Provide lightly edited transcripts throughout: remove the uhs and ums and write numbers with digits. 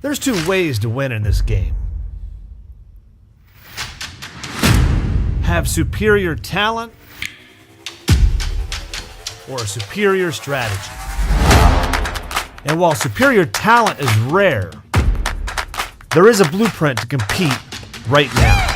There's two ways to win in this game. Have superior talent or a superior strategy. And while superior talent is rare, there is a blueprint to compete right now.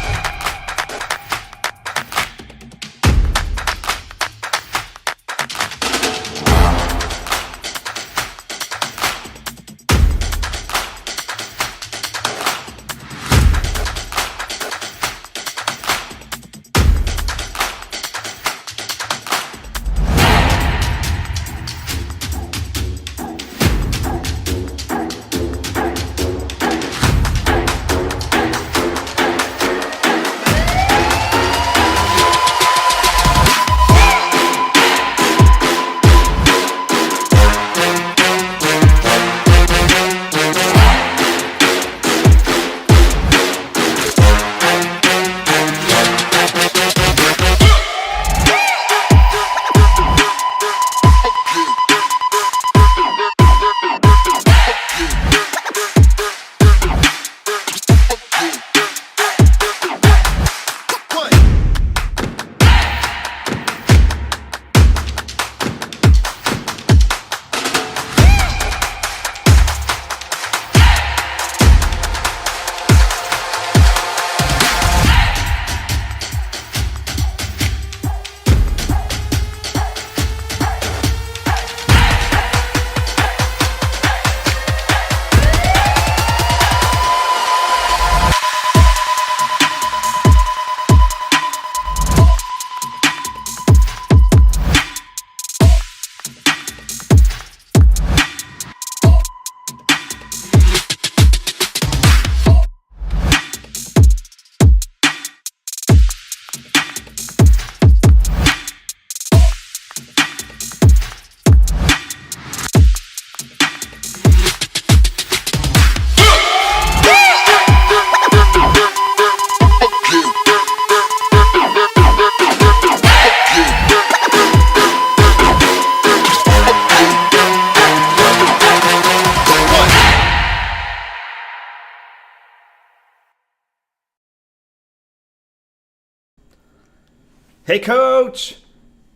Hey Coach!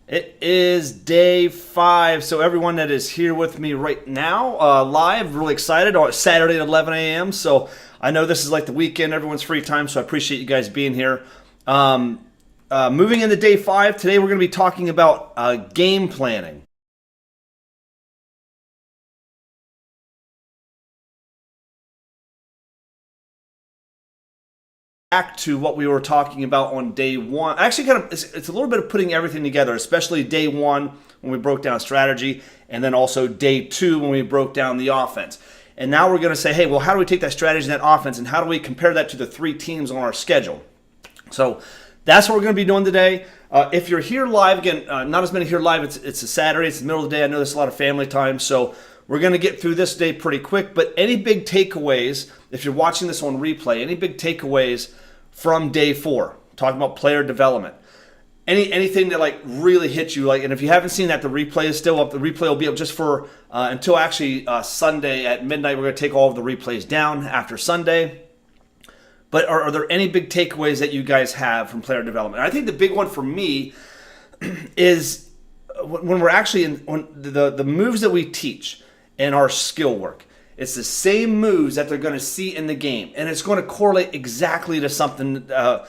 It is day 5, so everyone that is here with me right now, live, really excited. It's Saturday at 11 a.m., so I know this is like the weekend, everyone's free time, so I appreciate you guys being here. Moving into day 5, today we're going to be talking about game planning. Back to what we were talking about on day 1. Actually, it's a little bit of putting everything together, especially day 1 when we broke down strategy, and then also day 2 when we broke down the offense. And now we're going to say, hey, well, how do we take that strategy and that offense, and how do we compare that to the 3 teams on our schedule? So that's what we're going to be doing today. If you're here live, again, not as many here live. It's a Saturday. It's the middle of the day. I know there's a lot of family time, so we're going to get through this day pretty quick. But any big takeaways, if you're watching this on replay, any big takeaways from day 4, talking about player development, anything that like really hit you, like, and if you haven't seen that, the replay is still up. The replay will be up just for until actually Sunday at midnight. We're going to take all of the replays down after Sunday. But are there any big takeaways that you guys have from player development? I think the big one for me is when we're actually on the moves that we teach in our skill work. It's the same moves that they're going to see in the game, and it's going to correlate exactly to something. To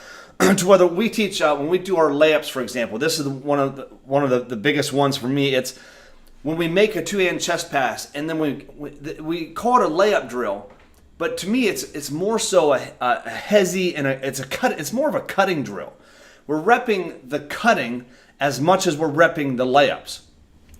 whether we teach when we do our layups, for example. This is one of the biggest ones for me. It's when we make a 2-hand chest pass, and then we call it a layup drill. But to me, it's more so a hezzy and it's more of a cutting drill. We're repping the cutting as much as we're repping the layups.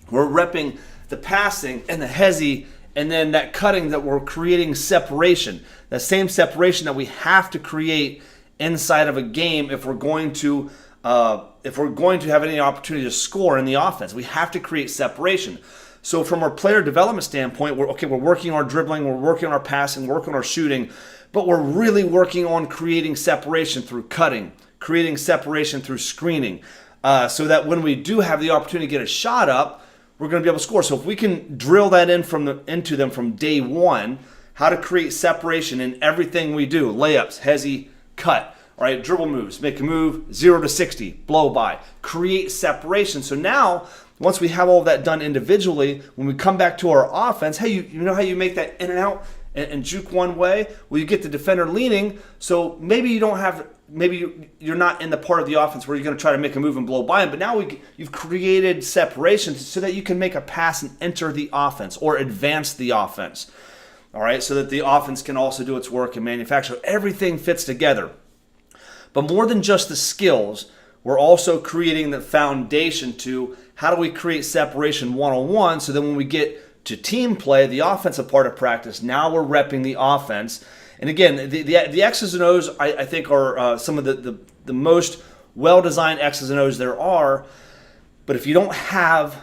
We're repping the passing and the hezzy, and then that cutting that we're creating separation. That same separation that we have to create inside of a game if we're going to have any opportunity to score in the offense. We have to create separation. So from our player development standpoint, we're working on our dribbling, we're working on our passing, we're working on our shooting, but we're really working on creating separation through cutting, creating separation through screening, so that when we do have the opportunity to get a shot up, we're going to be able to score. So if we can drill that into them from day 1, how to create separation in everything we do. Layups, hezzy, cut. All right, dribble moves, make a move, 0 to 60, blow by, create separation. So now, once we have all of that done individually, when we come back to our offense, hey, you know how you make that in and out and juke one way? Well, you get the defender leaning, so maybe you're not in the part of the offense where you're going to try to make a move and blow by him, but now you've created separation so that you can make a pass and enter the offense or advance the offense. All right, so that the offense can also do its work and manufacture. Everything fits together. But more than just the skills, we're also creating the foundation to how do we create separation one-on-one, so then when we get to team play, the offensive part of practice, now we're repping the offense. And again, the X's and O's, I think, are some of the most well-designed X's and O's there are. But if you don't have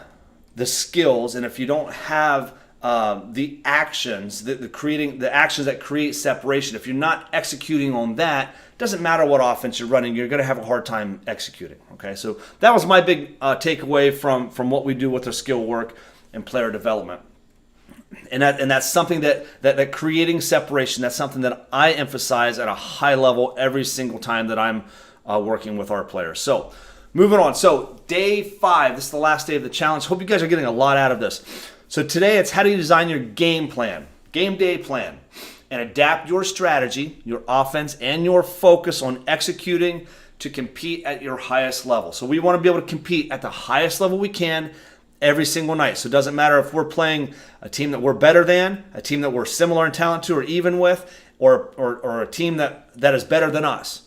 the skills, and if you don't have the actions, the actions that create separation, if you're not executing on that, doesn't matter what offense you're running, you're going to have a hard time executing. Okay, so that was my big takeaway from what we do with our skill work and player development. And that's something that creating separation, that's something that I emphasize at a high level every single time that I'm working with our players. So moving on. So day 5, this is the last day of the challenge. Hope you guys are getting a lot out of this. So today it's how do you design your game plan, game day plan, and adapt your strategy, your offense, and your focus on executing to compete at your highest level. So we want to be able to compete at the highest level we can every single night. So it doesn't matter if we're playing a team that we're better than, a team that we're similar in talent to or even with, or a team that is better than us.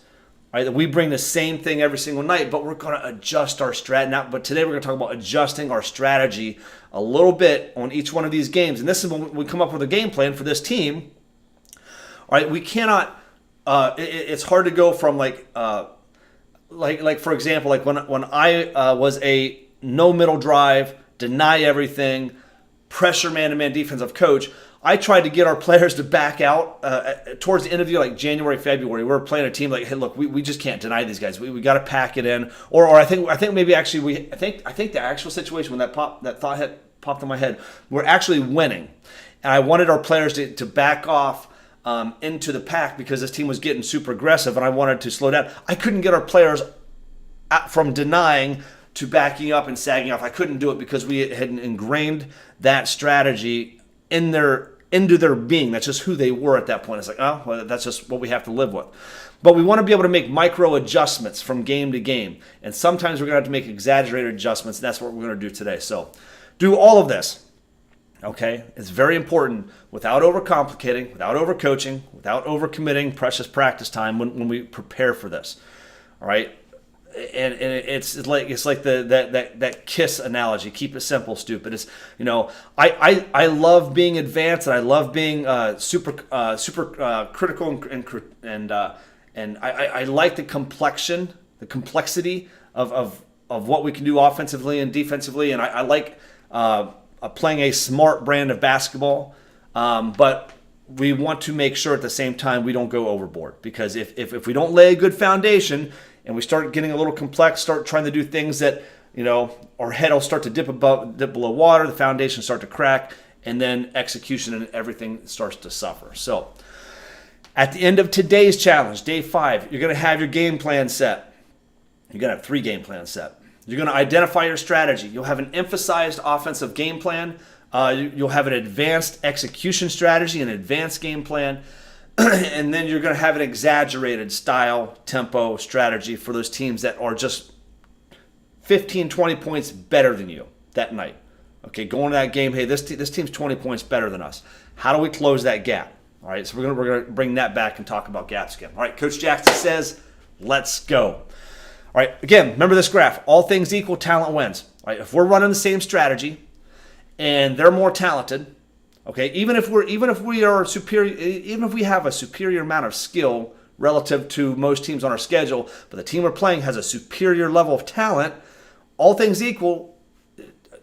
Right? That we bring the same thing every single night, but we're going to adjust our strategy. But today we're going to talk about adjusting our strategy a little bit on each one of these games. And this is when we come up with a game plan for this team. All right, we cannot. It's hard to go from like for example, like when I was a no middle drive, deny everything, pressure man-to-man defensive coach. I tried to get our players to back out towards the end of the year, like January, February. We were playing a team like, hey, look, we just can't deny these guys. We got to pack it in. Or I think maybe actually I think the actual situation when that thought had popped in my head, we're actually winning, and I wanted our players to back off into the pack because this team was getting super aggressive, and I wanted to slow down. I couldn't get our players from denying to backing up and sagging off. I couldn't do it because we had ingrained that strategy into their being. That's just who they were at that point. It's like, oh, well, that's just what we have to live with. But we want to be able to make micro adjustments from game to game. And sometimes we're going to have to make exaggerated adjustments, and that's what we're going to do today. So do all of this. Okay? It's very important without overcomplicating, without overcoaching, without overcommitting precious practice time when we prepare for this. All right? And it's like that KISS analogy. Keep it simple, stupid. It's, I love being advanced, and I love being super critical and I like the complexity of what we can do offensively and defensively, and I like playing a smart brand of basketball, but we want to make sure at the same time we don't go overboard, because if we don't lay a good foundation and we start getting a little complex, start trying to do things that, our head will start to dip below water, the foundation start to crack, and then execution and everything starts to suffer. So at the end of today's challenge, day 5, you're going to have your game plan set. You're going to have 3 game plans set. You're going to identify your strategy. You'll have an emphasized offensive game plan. You'll have an advanced execution strategy, an advanced game plan. And then you're going to have an exaggerated style, tempo, strategy for those teams that are just 15, 20 points better than you that night. Okay, going to that game, hey, this team's 20 points better than us. How do we close that gap? All right, so we're going to bring that back and talk about gaps again. All right, Coach Jackson says, let's go. All right, again, remember this graph. All things equal, talent wins. All right, if we're running the same strategy and they're more talented, okay, even if we are superior, even if we have a superior amount of skill relative to most teams on our schedule, but the team we're playing has a superior level of talent, all things equal,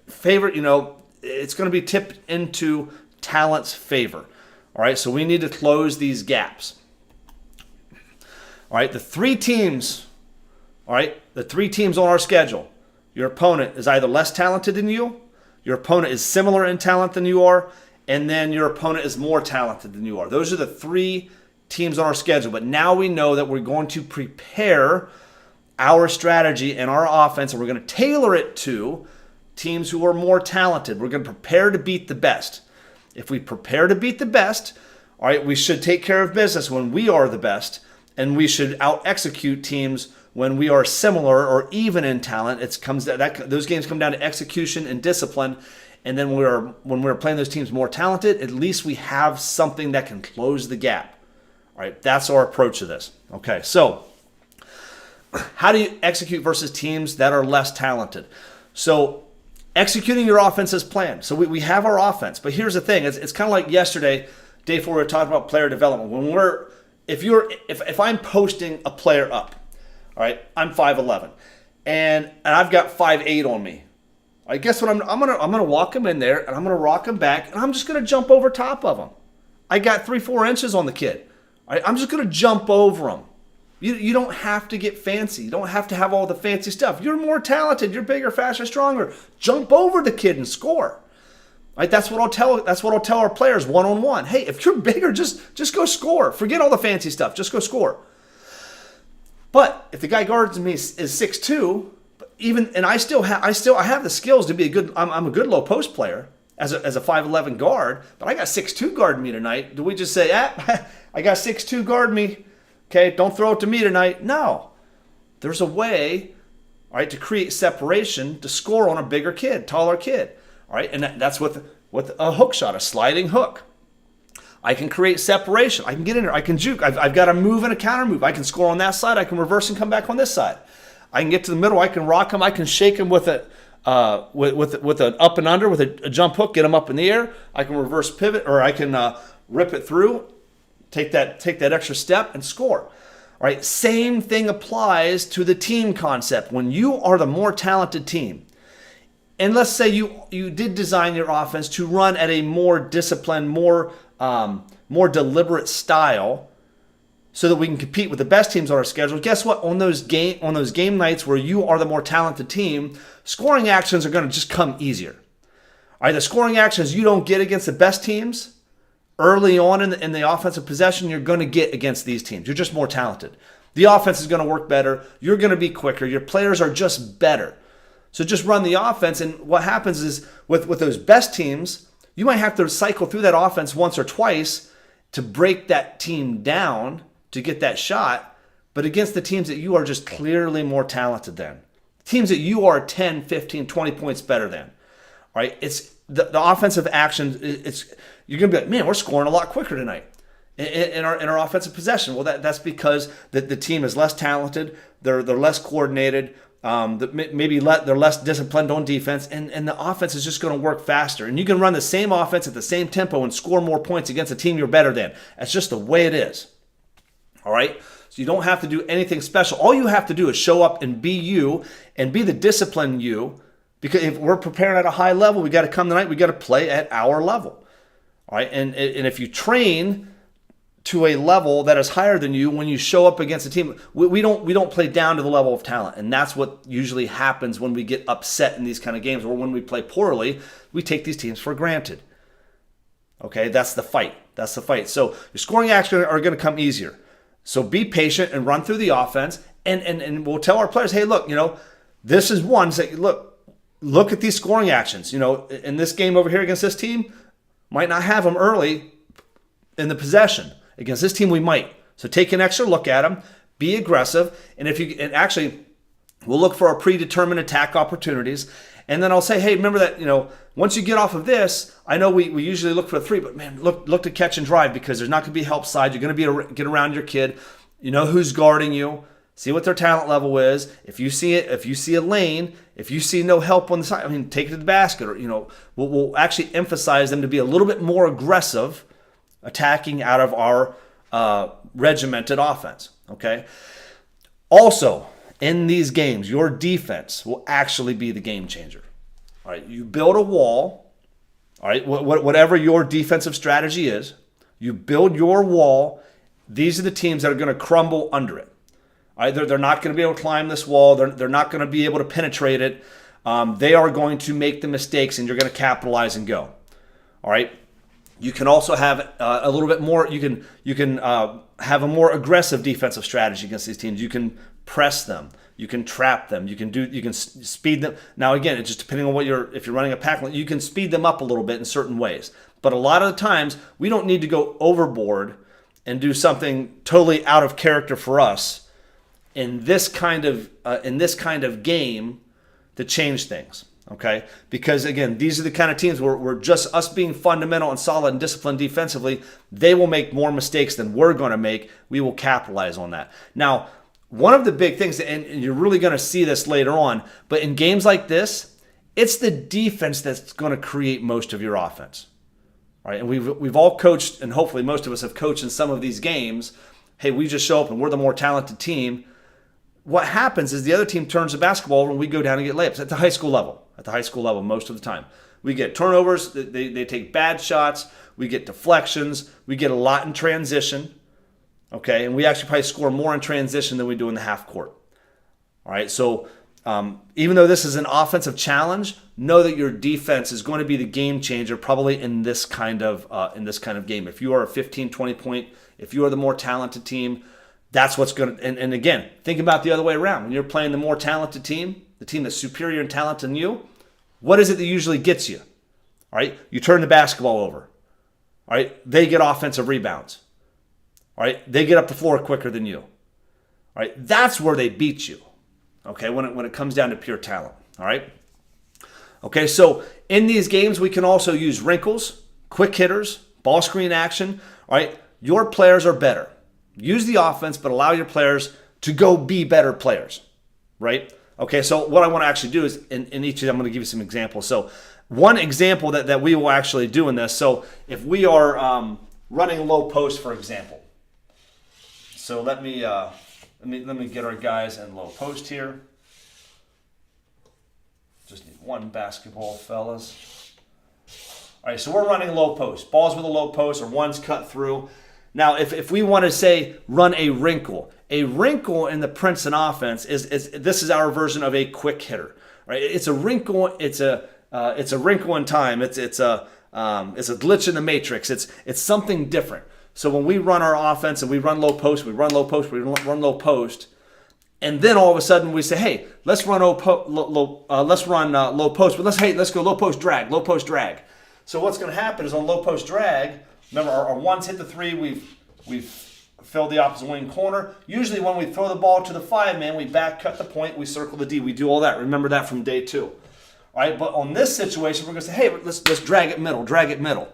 it's going to be tipped into talent's favor. All right, so we need to close these gaps. All right, the three teams on our schedule, your opponent is either less talented than you, your opponent is similar in talent than you are, and then your opponent is more talented than you are. Those are the 3 teams on our schedule. But now we know that we're going to prepare our strategy and our offense, and we're going to tailor it to teams who are more talented. We're going to prepare to beat the best. If we prepare to beat the best, all right, we should take care of business when we are the best, and we should out-execute teams when we are similar or even in talent. Those games come down to execution and discipline. And then when we're playing those teams more talented, at least we have something that can close the gap. All right, that's our approach to this. Okay, so how do you execute versus teams that are less talented? So executing your offense as planned. So we have our offense, but here's the thing: it's kind of like yesterday, day 4, we were talking about player development. If I'm posting a player up, all right, I'm 5'11", and I've got 5'8" on me. I guess what I'm gonna walk him in there, and I'm gonna rock him back, and I'm just gonna jump over top of him. I got 3-4 inches on the kid. All right, I'm just gonna jump over him. You don't have to get fancy. You don't have to have all the fancy stuff. You're more talented. You're bigger, faster, stronger. Jump over the kid and score. Right? That's what I'll tell our players one-on-one. Hey, if you're bigger, just go score. Forget all the fancy stuff. Just go score. But if the guy guards me is 6'2", I have the skills to be a good. I'm a good low post player as a 5'11" guard. But I got 6'2" guarding me tonight. Do we just say, I got 6'2" guard me? Okay, don't throw it to me tonight. No. There's a way, all right, to create separation to score on a bigger kid, taller kid. All right, and that's with a hook shot, a sliding hook. I can create separation. I can get in there. I can juke. I've got a move and a counter move. I can score on that side. I can reverse and come back on this side. I can get to the middle. I can rock him. I can shake him with an up and under with a jump hook, get him up in the air. I can reverse pivot, or I can rip it through. Take that extra step and score. All right, same thing applies to the team concept. When you are the more talented team, and let's say you did design your offense to run at a more disciplined, more deliberate style, so that we can compete with the best teams on our schedule. Guess what? On those game nights where you are the more talented team, scoring actions are going to just come easier. All right, the scoring actions you don't get against the best teams early on in the offensive possession, you're going to get against these teams. You're just more talented. The offense is going to work better. You're going to be quicker. Your players are just better. So just run the offense, and what happens is with those best teams, you might have to cycle through that offense once or twice to break that team down to get that shot, but against the teams that you are just clearly more talented than, teams that you are 10, 15, 20 points better than. All right, it's the offensive action. You're going to be like, man, we're scoring a lot quicker tonight in our offensive possession. Well, that's because the team is less talented. They're less coordinated. They're less disciplined on defense, and the offense is just going to work faster. And you can run the same offense at the same tempo and score more points against a team you're better than. That's just the way it is. All right? So you don't have to do anything special. All you have to do is show up and be you and be the disciplined you, because if we're preparing at a high level, we got to come tonight, we got to play at our level. All right? And if you train to a level that is higher than you, when you show up against a team, we don't play down to the level of talent. And that's what usually happens when we get upset in these kind of games, or when we play poorly, we take these teams for granted. Okay, that's the fight. So your scoring actions are going to come easier. So be patient and run through the offense, and we'll tell our players, hey, look, this is one. Say, look at these scoring actions. In this game over here against this team, might not have them early in the possession. Against this team, we might. So take an extra look at them, be aggressive, and actually, we'll look for our predetermined attack opportunities. And then I'll say, hey, remember that, once you get off of this, I know we usually look for a 3, but man, look to catch and drive, because there's not going to be help side. You're going to get around your kid. You know who's guarding you. See what their talent level is. If you see a lane, if you see no help on the side, take it to the basket. Or we'll actually emphasize them to be a little bit more aggressive, attacking out of our regimented offense. Okay. Also, in these games, your defense will actually be the game changer. All right, you build a wall. All right, whatever your defensive strategy is, you build your wall. These are the teams that are going to crumble under it. All right, they're not going to be able to climb this wall. They're not going to be able to penetrate it. They are going to make the mistakes, and you're going to capitalize and go. All right, You can also have a little bit more. You can have a more aggressive defensive strategy against these teams. You can press them. You can trap them. You can speed them. Now again, it's just depending on if you're running a pack, you can speed them up a little bit in certain ways. But a lot of the times we don't need to go overboard and do something totally out of character for us in this kind of game to change things. Okay, because again, these are the kind of teams where we're just us being fundamental and solid and disciplined defensively. They will make more mistakes than we're going to make. We will capitalize on that. Now, one of the big things, and you're really going to see this later on, but in games like this, it's the defense that's going to create most of your offense. All right, and we've all coached, and hopefully most of us have coached in some of these games. Hey, we just show up and we're the more talented team. What happens is the other team turns the basketball over and we go down and get layups at the high school level. At the high school level, most of the time. We get turnovers, they take bad shots, we get deflections, we get a lot in transition, okay? And we actually probably score more in transition than we do in the half court. All right, so even though this is an offensive challenge, know that your defense is going to be the game changer probably in this kind of game. If you are a 15, 20 point, if you are the more talented team, that's what's going to, and again, think about the other way around. When you're playing the more talented team, the team that's superior in talent than you, what is it that usually gets you? All right, you turn the basketball over. All right, they get offensive rebounds. All right, they get up the floor quicker than you. All right, that's where they beat you. Okay, when it comes down to pure talent. All right. Okay, so in these games we can also use wrinkles, quick hitters, ball screen action. All right, your players are better. Use the offense, but allow your players to go be better players. Right. Okay, so what I want to actually do is, in each of them, I'm going to give you some examples. So one example that we will actually do in this, so if we are running low post, for example. So let me get our guys in low post here. Just need one basketball, fellas. All right, so we're running low post. Balls with a low post or one's cut through. Now, if we want to say run a wrinkle in the Princeton offense is this is our version of a quick hitter, right? It's a wrinkle. It's a wrinkle in time. It's a glitch in the matrix. It's something different. So when we run our offense and we run low post, we run low post, and then all of a sudden we say, hey, let's run low post, but let's go low post drag. So what's going to happen is on low post drag. Remember, our ones hit the three. We've filled the opposite wing corner. Usually when we throw the ball to the 5-man, we back cut the point, we circle the D. We do all that. Remember that from day 2. All right, but on this situation, we're going to say, hey, let's drag it middle.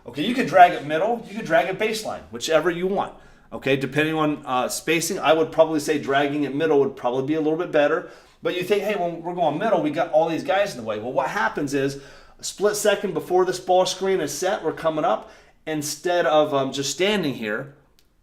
Okay, you can drag it middle. You can drag it baseline, whichever you want. Okay, depending on spacing, I would probably say dragging it middle would probably be a little bit better. But you think, hey, when we're going middle, we got all these guys in the way. Well, what happens is a split second before this ball screen is set, we're coming up. Instead of just standing here,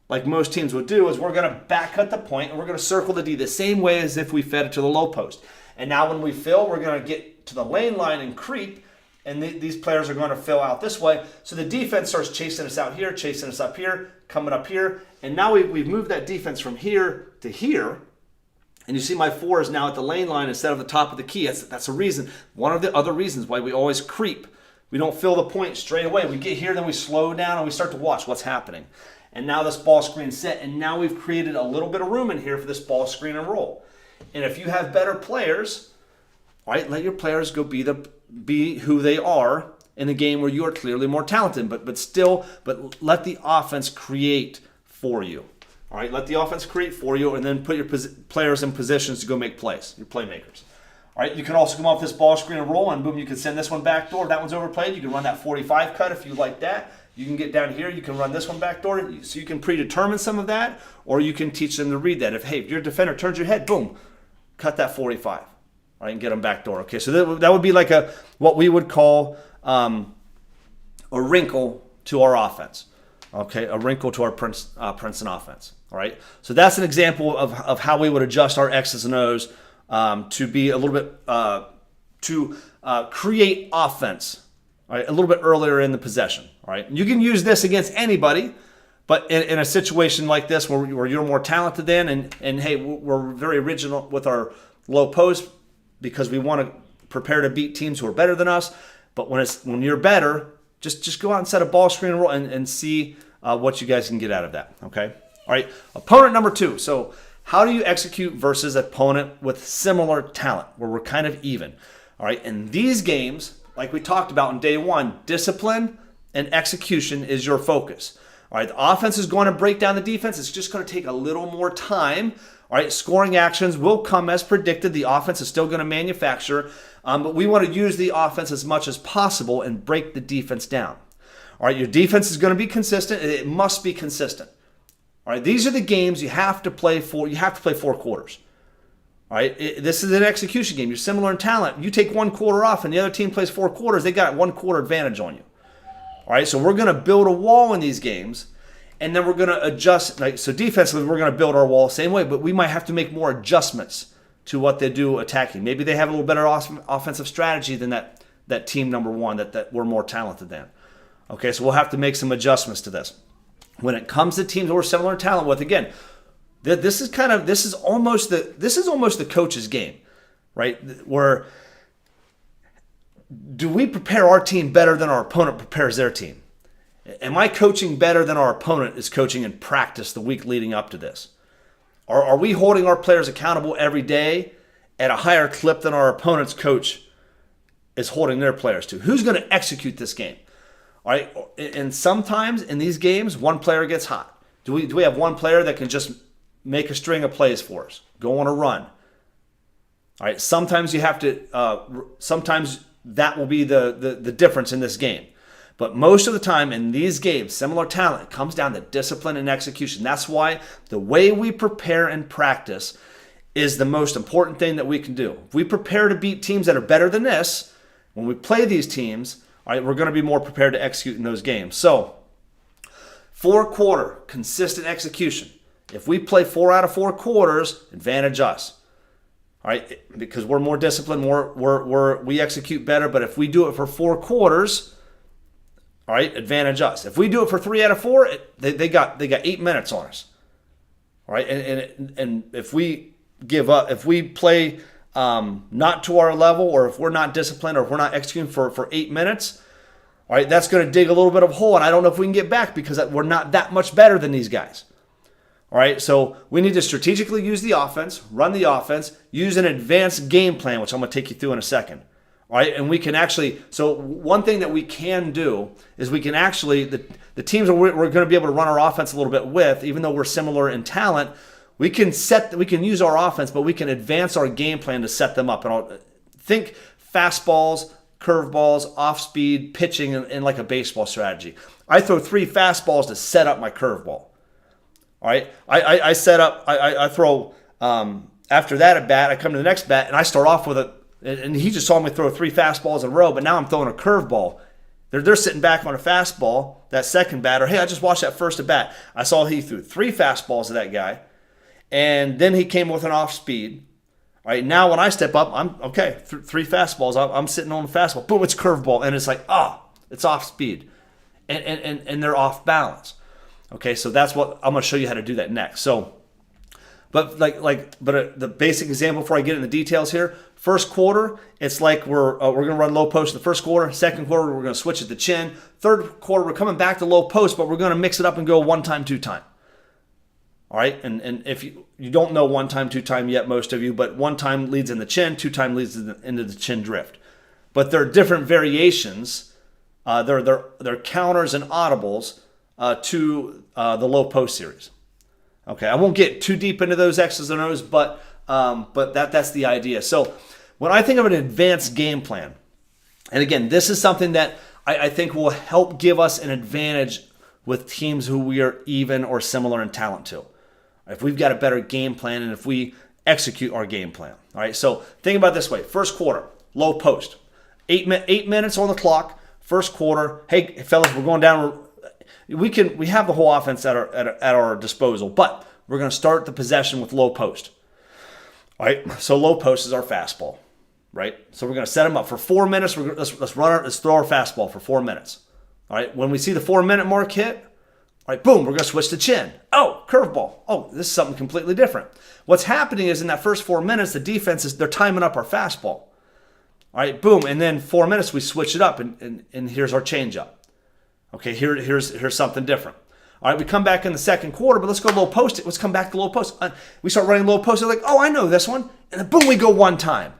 like most teams would do, is we're going to back cut the point and we're going to circle the D the same way as if we fed it to the low post. And now when we fill, we're going to get to the lane line and creep, and these players are going to fill out this way. So the defense starts chasing us out here, chasing us up here, coming up here. And now we've moved that defense from here to here. And you see my 4 is now at the lane line instead of the top of the key. That's a reason. One of the other reasons why we always creep. We don't fill the point straight away. We get here, then we slow down, and we start to watch what's happening. And now this ball screen's set, and now we've created a little bit of room in here for this ball screen and roll. And if you have better players, all right, let your players go be who they are in a game where you are clearly more talented, but let the offense create for you. All right, let the offense create for you, and then put your players in positions to go make plays, your playmakers. All right, you can also come off this ball screen and roll, and boom, you can send this one back door. If that one's overplayed, you can run that 45 cut if you like that. You can get down here, you can run this one back door. So you can predetermine some of that, or you can teach them to read that. If your defender turns your head, boom, cut that 45. All right, and get them back door. Okay, so that would be like what we would call a wrinkle to our offense. Okay, a wrinkle to our Princeton offense. All right, so that's an example of how we would adjust our X's and O's to be a little bit to create offense, all right, a little bit earlier in the possession. All right, you can use this against anybody, but in a situation like this where you're more talented than, and hey, we're very original with our low post because we want to prepare to beat teams who are better than us. But when you're better, Just go out and set a ball screen roll and see what you guys can get out of that. Okay. All right. Opponent number 2. So how do you execute versus opponent with similar talent where we're kind of even? All right. In these games, like we talked about in day 1, discipline and execution is your focus. All right. The offense is going to break down the defense. It's just going to take a little more time. All right. Scoring actions will come as predicted. The offense is still going to manufacture, but we want to use the offense as much as possible and break the defense down. All right. Your defense is going to be consistent. It must be consistent. All right, these are the games you have to play for. You have to play 4 quarters. All right, this is an execution game. You're similar in talent. You take 1 quarter off and the other team plays 4 quarters, they got 1 quarter advantage on you. All right, so we're going to build a wall in these games, and then we're going to adjust. So defensively, we're going to build our wall the same way, but we might have to make more adjustments to what they do attacking. Maybe they have a little better offensive strategy than that team number 1 that we're more talented than. Okay, so we'll have to make some adjustments to this. When it comes to teams that we're similar in talent with, again, this is almost the coach's game, right? Where do we prepare our team better than our opponent prepares their team? Am I coaching better than our opponent is coaching in practice the week leading up to this? Are we holding our players accountable every day at a higher clip than our opponent's coach is holding their players to? Who's going to execute this game? All right, and sometimes in these games, one player gets hot. Do we have one player that can just make a string of plays for us, go on a run? All right, sometimes you have to. Sometimes that will be the difference in this game. But most of the time in these games, similar talent, it comes down to discipline and execution. That's why the way we prepare and practice is the most important thing that we can do. If we prepare to beat teams that are better than this, when we play these teams, all right, we're going to be more prepared to execute in those games. So, 4-quarter consistent execution. If we play 4 out of 4 quarters, advantage us. All right, because we're more disciplined, we execute better. But if we do it for 4 quarters, all right, advantage us. If we do it for 3 out of 4, they got 8 minutes on us. All right, and if we give up, if we play not to our level, or if we're not disciplined, or if we're not executing for 8 minutes, all right, that's going to dig a little bit of a hole, and I don't know if we can get back because we're not that much better than these guys. All right, so we need to strategically use the offense, run the offense, use an advanced game plan, which I'm going to take you through in a second. All right, and we can actually, so one thing that we can do is we can actually, the teams we're going to be able to run our offense a little bit with, even though we're similar in talent, we can use our offense, but we can advance our game plan to set them up. And I'll think fastballs, curveballs, off speed, pitching, in like a baseball strategy. I throw 3 fastballs to set up my curveball. All right, I set up, I throw, after that at bat, I come to the next bat and I start off with and he just saw me throw 3 fastballs in a row, but now I'm throwing a curveball. They're sitting back on a fastball, that second batter. Hey, I just watched that first at bat. I saw he threw 3 fastballs to that guy. And then he came with an off speed. All right, now when I step up, I'm okay. 3 fastballs. I'm sitting on the fastball. Boom, it's curveball, and it's like, it's off speed, and they're off balance. Okay, so that's what I'm going to show you how to do that next. So, but the basic example before I get into the details here. First quarter, it's like we're going to run low post in the first quarter. Second quarter, we're going to switch it to chin. Third quarter, we're coming back to low post, but we're going to mix it up and go 1 time, 2 time. All right, and if you don't know 1 time, 2 time yet, most of you, but 1 time leads in the chin, 2 time leads into the chin drift. But there are different variations. They're counters and audibles to the low post series. Okay, I won't get too deep into those X's and O's, but that's the idea. So when I think of an advanced game plan, and again, this is something that I think will help give us an advantage with teams who we are even or similar in talent to. If we've got a better game plan and if we execute our game plan. All right, so think about it this way. First quarter, low post. 8 minutes on the clock, first quarter. Hey, fellas, we're going down. We have the whole offense at our disposal, but we're going to start the possession with low post. All right, so low post is our fastball, right? So we're going to set them up for 4 minutes. Let's throw our fastball for 4 minutes. All right, when we see the 4-minute mark hit, all right, boom, we're going to switch to chin. Oh, curveball. Oh, this is something completely different. What's happening is in that first 4 minutes, the defense they're timing up our fastball. All right, boom, and then 4 minutes we switch it up, and here's our changeup. Okay, here's something different. All right, we come back in the second quarter, but let's go low post it. Let's come back to low post. We start running low post. They're like, oh, I know this one. And then boom, we go one time.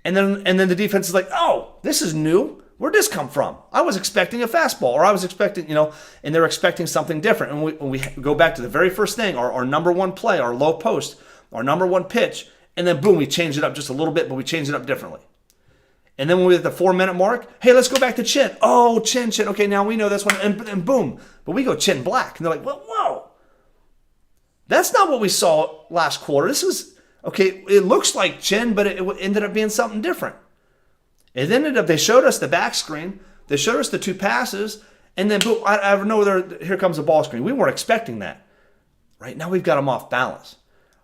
And then the defense is like, oh, this is new. Where'd this come from? I was expecting a fastball, or I was expecting, and they're expecting something different. And when we go back to the very first thing, our number one play, our low post, our number one pitch, and then boom, we change it up just a little bit, but we change it up differently. And then when we're at the 4-minute mark, hey, let's go back to chin. Oh, chin. Okay, now we know this one, and boom. But we go chin black. And they're like, well, whoa. That's not what we saw last quarter. This is, okay, it looks like chin, but it ended up being something different. It ended up, they showed us the back screen. They showed us the 2 passes, and then boom, out of nowhere, here comes the ball screen. We weren't expecting that. Right now we've got them off balance.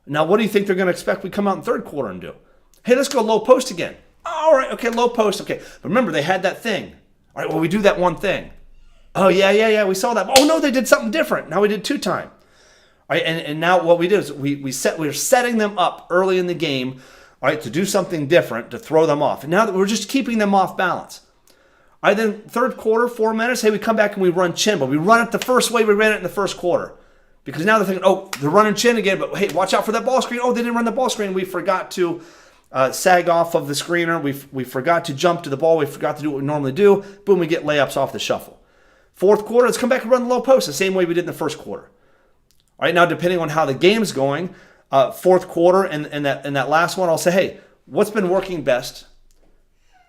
Now, what do you think they're going to expect we come out in third quarter and do? Hey, let's go low post again. All right, okay, low post, okay. But remember, they had that thing. All right, well, we do that one thing. Oh, yeah, we saw that. Oh, no, they did something different. Now we did 2-time. All right, and now what we did is we're setting them up early in the game, all right, to do something different, to throw them off. And now that we're just keeping them off balance. All right, then third quarter, 4 minutes, hey, we come back and we run chin, but we run it the first way we ran it in the first quarter. Because now they're thinking, oh, they're running chin again, but hey, watch out for that ball screen. Oh, they didn't run the ball screen. We forgot to sag off of the screener. We forgot to jump to the ball. We forgot to do what we normally do. Boom, we get layups off the shuffle. Fourth quarter, let's come back and run the low post the same way we did in the first quarter. All right, now depending on how the game's going, fourth quarter and that last one, I'll say, hey, what's been working best?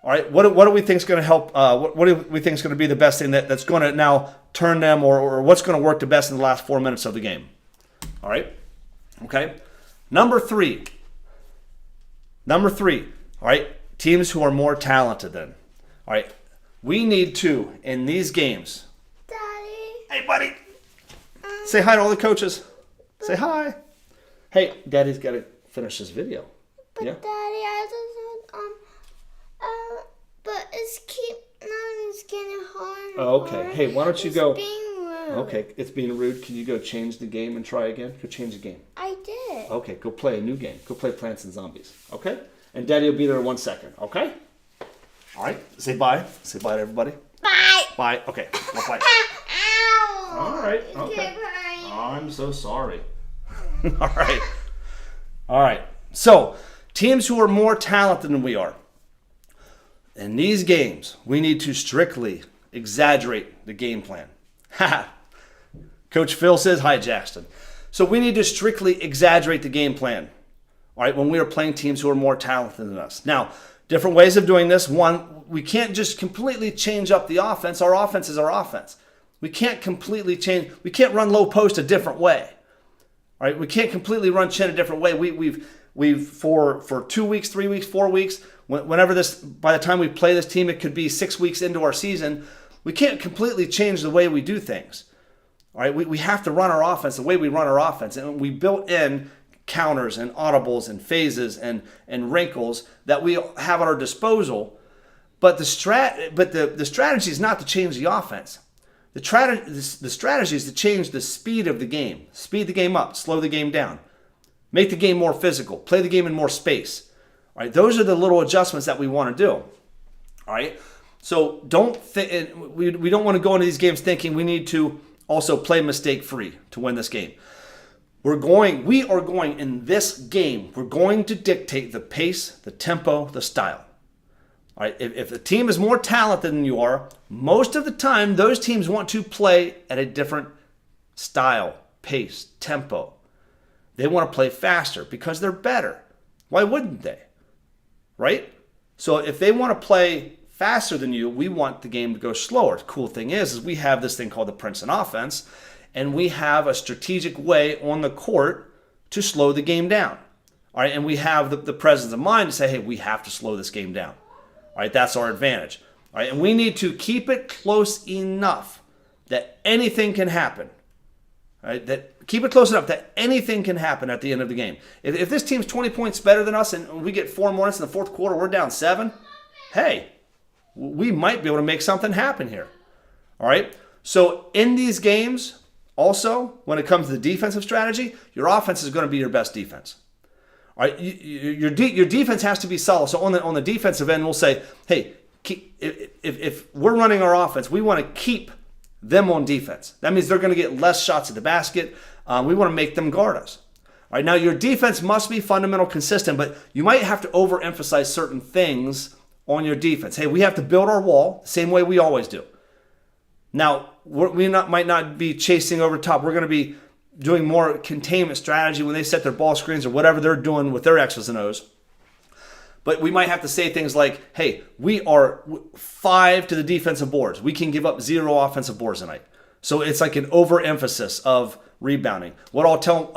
All right, what do we think is going to help? What do we think is going to be the best thing that's going to now turn them, or what's going to work the best in the last 4 minutes of the game? All right, okay. Number three. All right, teams who are more talented than. All right, we need to, in these games. Daddy. Hey, buddy. Say hi to all the coaches. Say hi. Hey, Daddy's got to finish this video. But Yeah? Daddy, I just but it's getting hard. Oh, okay. Hey, why don't you It's go? being rude. Okay, it's being rude. Can you go change the game and try again? Go change the game. I did. Okay, go play a new game. Go play Plants and Zombies. Okay? And Daddy will be there in 1 second. Okay? All right. Say bye. Say bye to everybody. Bye. Bye. Okay. Go play. Ow. All right. It Okay. kept hurting. I'm so sorry. All right. All right. So, teams who are more talented than we are. In these games, we need to strictly exaggerate the game plan. Coach Phil says, hi, Jackson. So we need to strictly exaggerate the game plan, all right, when we are playing teams who are more talented than us. Now, different ways of doing this. One, we can't just completely change up the offense. Our offense is our offense. We can't completely change. We can't run low post a different way. All right, we can't completely run chin a different way. We've for 2 weeks, 3 weeks, 4 weeks, whenever by the time we play this team, it could be 6 weeks into our season. We can't completely change the way we do things. All right, we have to run our offense the way we run our offense, and we built in counters and audibles and phases and wrinkles that we have at our disposal. But the strategy is not to change the offense. The strategy is to change the speed of the game. Speed the game up, slow the game down. Make the game more physical. Play the game in more space. All right, those are the little adjustments that we want to do. All right, so we don't want to go into these games thinking we need to also play mistake-free to win this game. We are going in this game, we're going to dictate the pace, the tempo, the style. All right, if the team is more talented than you are, most of the time those teams want to play at a different style, pace, tempo. They want to play faster because they're better. Why wouldn't they? Right? So if they want to play faster than you, we want the game to go slower. The cool thing is we have this thing called the Princeton offense, and we have a strategic way on the court to slow the game down. All right, and we have the presence of mind to say, hey, we have to slow this game down. All right, that's our advantage. All right, and we need to keep it close enough that anything can happen. All right, keep it close enough that anything can happen at the end of the game. If this team's 20 points better than us and we get 4 more in the fourth quarter, we're down 7, hey, we might be able to make something happen here. All right, so in these games, also, when it comes to the defensive strategy, your offense is going to be your best defense. All right, your defense has to be solid. So on the defensive end, we'll say, hey, if we're running our offense, we want to keep them on defense. That means they're going to get less shots at the basket. We want to make them guard us. All right, now your defense must be fundamental consistent, but you might have to overemphasize certain things on your defense. Hey, we have to build our wall the same way we always do. Now, might not be chasing over top. We're going to be doing more containment strategy when they set their ball screens or whatever they're doing with their X's and O's. But we might have to say things like, hey, we are 5 to the defensive boards. We can give up 0 offensive boards tonight. So it's like an overemphasis of rebounding. What I'll tell,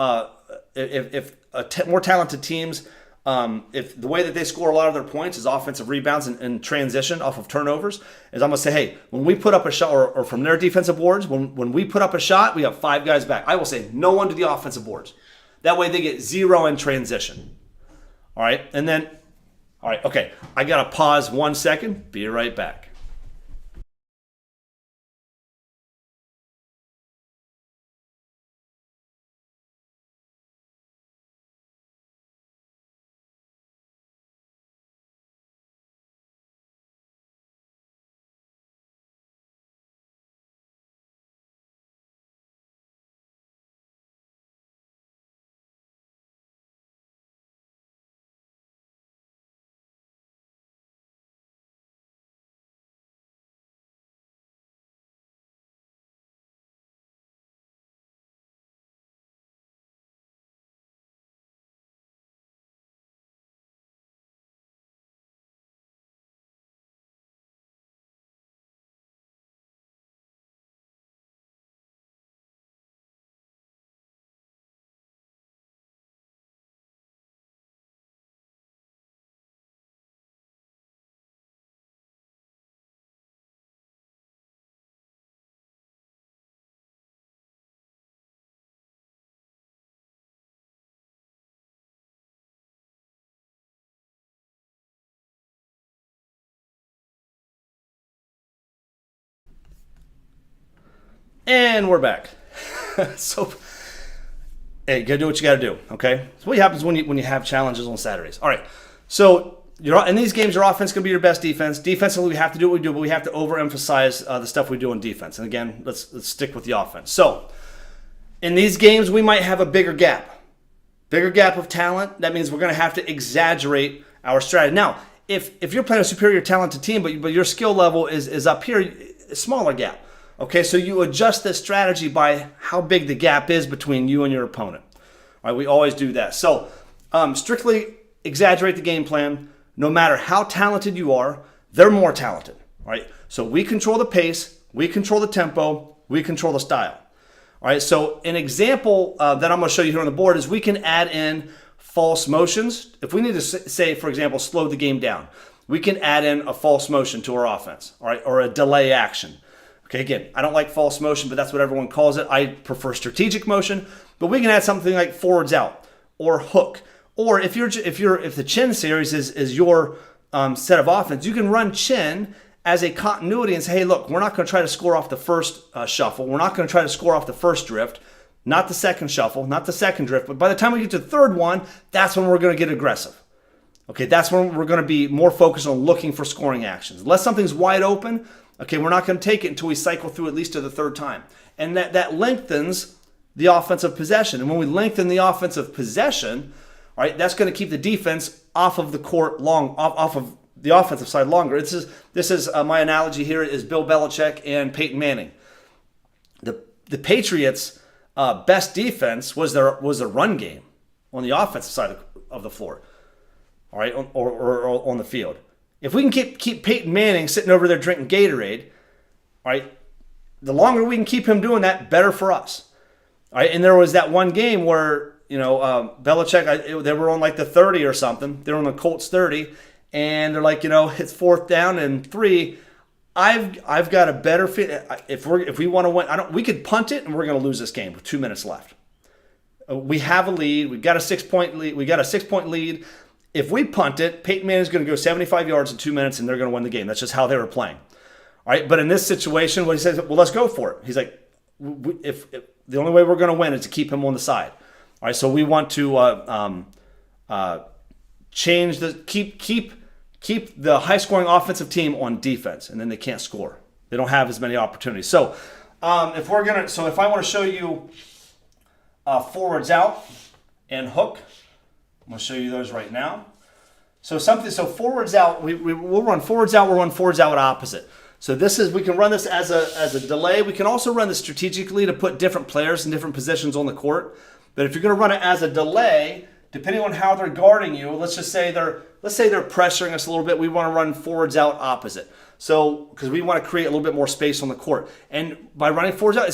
if more talented teams, if the way that they score a lot of their points is offensive rebounds and transition off of turnovers, is I'm going to say, hey, when we put up a shot, or from their defensive boards, when we put up a shot, we have 5 guys back. I will say no one to the offensive boards. That way they get 0 in transition. All right, and then, all right, okay, I got to pause 1 second. Be right back. And we're back. So, hey, you gotta do what you gotta do, okay? So what happens when you have challenges on Saturdays? All right, so in these games, your offense is gonna be your best defense. Defensively, we have to do what we do, but we have to overemphasize the stuff we do on defense. And again, let's stick with the offense. So, in these games, we might have a bigger gap of talent. That means we're gonna have to exaggerate our strategy. Now, if you're playing a superior talented team, but your skill level is up here, a smaller gap. Okay, so you adjust the strategy by how big the gap is between you and your opponent. All right, we always do that. So strictly exaggerate the game plan. No matter how talented you are, they're more talented. All right, so we control the pace, we control the tempo, we control the style. All right, so an example that I'm going to show you here on the board is we can add in false motions. If we need to say, for example, slow the game down, we can add in a false motion to our offense, all right, or a delay action. Okay, again, I don't like false motion, but that's what everyone calls it. I prefer strategic motion, but we can add something like forwards out or hook. Or if the chin series is your set of offense, you can run chin as a continuity and say, hey, look, we're not going to try to score off the first shuffle. We're not going to try to score off the first drift, not the second shuffle, not the second drift. But by the time we get to the third one, that's when we're going to get aggressive. Okay, that's when we're going to be more focused on looking for scoring actions. Unless something's wide open, okay, we're not going to take it until we cycle through at least to the third time. And that lengthens the offensive possession. And when we lengthen the offensive possession, all right, that's going to keep the defense off of the court off of the offensive side longer. This is my analogy here is Bill Belichick and Peyton Manning. The Patriots' best defense was their run game on the offensive side of the floor, all right, or on the field. If we can keep Peyton Manning sitting over there drinking Gatorade, all right, the longer we can keep him doing that, better for us. All right, and there was that one game where, Belichick, they were on like the 30 or something. They were on the Colts 30, and they're like, it's 4th down and 3. I've got a better fit. If we want to win, we could punt it, and we're going to lose this game with 2 minutes left. We have a lead. We've got a 6-point lead. We got a 6-point lead. If we punt it, Peyton Manning is going to go 75 yards in 2 minutes, and they're going to win the game. That's just how they were playing. All right, but in this situation, what he says, well, let's go for it. He's like, if the only way we're going to win is to keep him on the side. All right, so we want to keep the high-scoring offensive team on defense, and then they can't score. They don't have as many opportunities. So if I want to show you forwards out and hook, I'm going to show you those right now. So forwards out, we'll run forwards out, we'll run forwards out opposite. So we can run this as a delay. We can also run this strategically to put different players in different positions on the court. But if you're going to run it as a delay, depending on how they're guarding you, let's say they're pressuring us a little bit, we want to run forwards out opposite. So, because we want to create a little bit more space on the court. And by running forwards out,